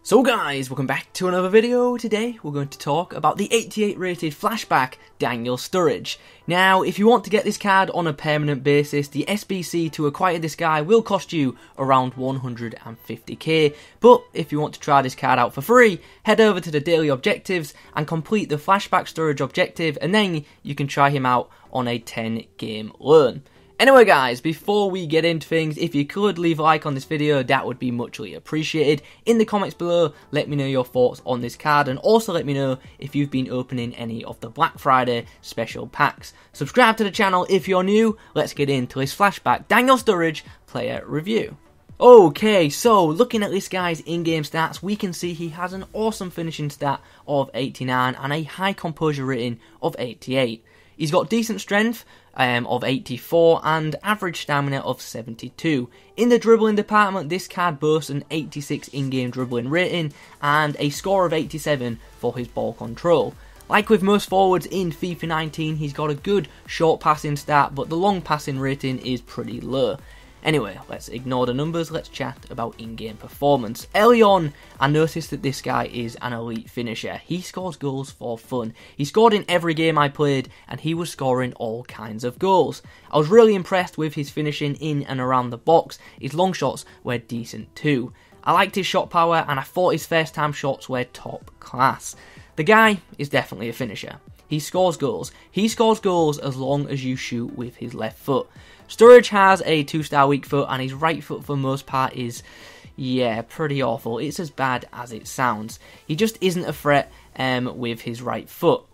So guys, welcome back to another video. Today we're going to talk about the 88 rated Flashback Sturridge. Now, if you want to get this card on a permanent basis, the SBC to acquire this guy will cost you around 150k, but if you want to try this card out for free, head over to the daily objectives and complete the Flashback Sturridge objective, and then you can try him out on a 10 game loan. Anyway guys, before we get into things, if you could leave a like on this video, that would be muchly appreciated. In the comments below, let me know your thoughts on this card, and also let me know if you've been opening any of the Black Friday special packs. Subscribe to the channel if you're new. Let's get into this Flashback Sturridge player review. Okay, so looking at this guy's in-game stats, we can see he has an awesome finishing stat of 89 and a high composure rating of 88. He's got decent strength of 84 and average stamina of 72. In the dribbling department, this card boasts an 86 in-game dribbling rating and a score of 87 for his ball control. Like with most forwards in FIFA 19, he's got a good short passing stat, but the long passing rating is pretty low. Anyway, let's ignore the numbers, let's chat about in-game performance. Early on, I noticed that this guy is an elite finisher. He scores goals for fun. He scored in every game I played, and he was scoring all kinds of goals. I was really impressed with his finishing in and around the box. His long shots were decent too. I liked his shot power, and I thought his first time shots were top class. The guy is definitely a finisher. He scores goals. He scores goals as long as you shoot with his left foot. Sturridge has a 2-star weak foot, and his right foot for the most part is, yeah, pretty awful. It's as bad as it sounds. He just isn't a threat with his right foot.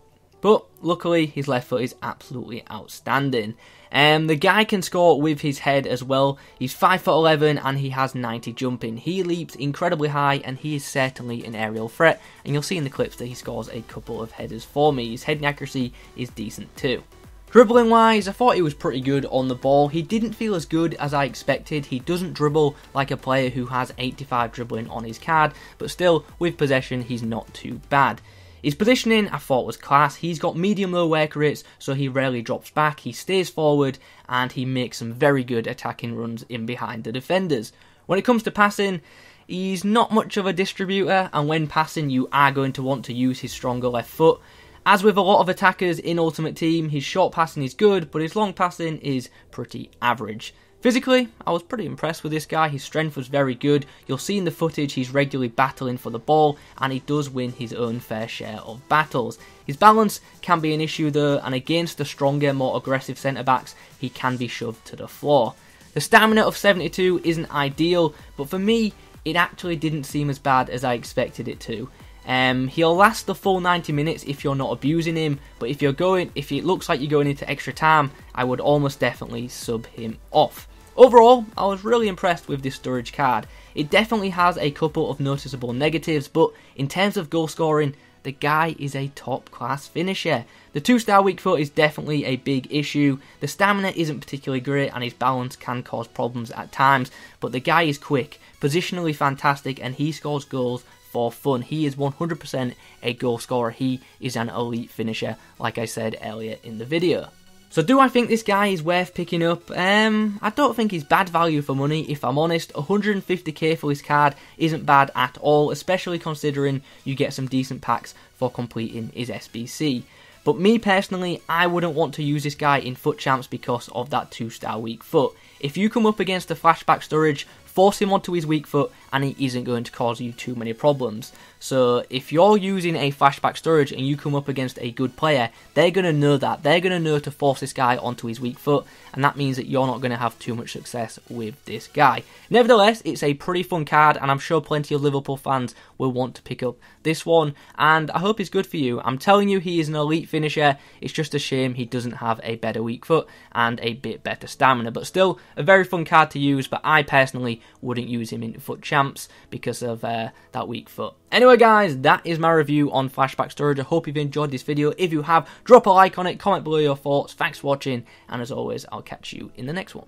But luckily, his left foot is absolutely outstanding. The guy can score with his head as well. He's 5'11" and he has 90 jumping. He leaps incredibly high, and he is certainly an aerial threat. And you'll see in the clips that he scores a couple of headers for me. His heading accuracy is decent too. Dribbling wise, I thought he was pretty good on the ball. He didn't feel as good as I expected. He doesn't dribble like a player who has 85 dribbling on his card, but still, with possession, he's not too bad. His positioning, I thought, was class. He's got medium-low work rates, so he rarely drops back. He stays forward, and he makes some very good attacking runs in behind the defenders. When it comes to passing, he's not much of a distributor, and when passing, you are going to want to use his stronger left foot. As with a lot of attackers in Ultimate Team, his short passing is good, but his long passing is pretty average. Physically, I was pretty impressed with this guy. His strength was very good. You'll see in the footage he's regularly battling for the ball, and he does win his own fair share of battles. His balance can be an issue though, and against the stronger, more aggressive centre-backs, he can be shoved to the floor. The stamina of 72 isn't ideal, but for me, it actually didn't seem as bad as I expected it to. He'll last the full 90 minutes if you're not abusing him, but if it looks like you're going into extra time, I would almost definitely sub him off. Overall, I was really impressed with this Sturridge card. It definitely has a couple of noticeable negatives, but in terms of goal scoring, the guy is a top class finisher. The 2-star weak foot is definitely a big issue. The stamina isn't particularly great, and his balance can cause problems at times, but the guy is quick, positionally fantastic, and he scores goals for fun. He is 100% a goal scorer. He is an elite finisher, like I said earlier in the video. So do I think this guy is worth picking up? I don't think he's bad value for money, if I'm honest. 150k for this card isn't bad at all, especially considering you get some decent packs for completing his SBC. But me personally, I wouldn't want to use this guy in FUT Champs because of that 2-star weak foot. If you come up against a Flashback Sturridge, force him onto his weak foot, and he isn't going to cause you too many problems. So if you're using a Flashback Sturridge and you come up against a good player, they're going to know that. They're going to know to force this guy onto his weak foot, and that means that you're not going to have too much success with this guy. Nevertheless, it's a pretty fun card, and I'm sure plenty of Liverpool fans will want to pick up this one, and I hope it's good for you. I'm telling you, he is an elite finisher. It's just a shame he doesn't have a better weak foot and a bit better stamina, but still a very fun card to use. But I personally wouldn't use him in FUT Champs because of that weak foot. Anyway guys, that is my review on Flashback Sturridge. I hope you've enjoyed this video. If you have, drop a like on it, comment below your thoughts. Thanks for watching, and as always, I'll catch you in the next one.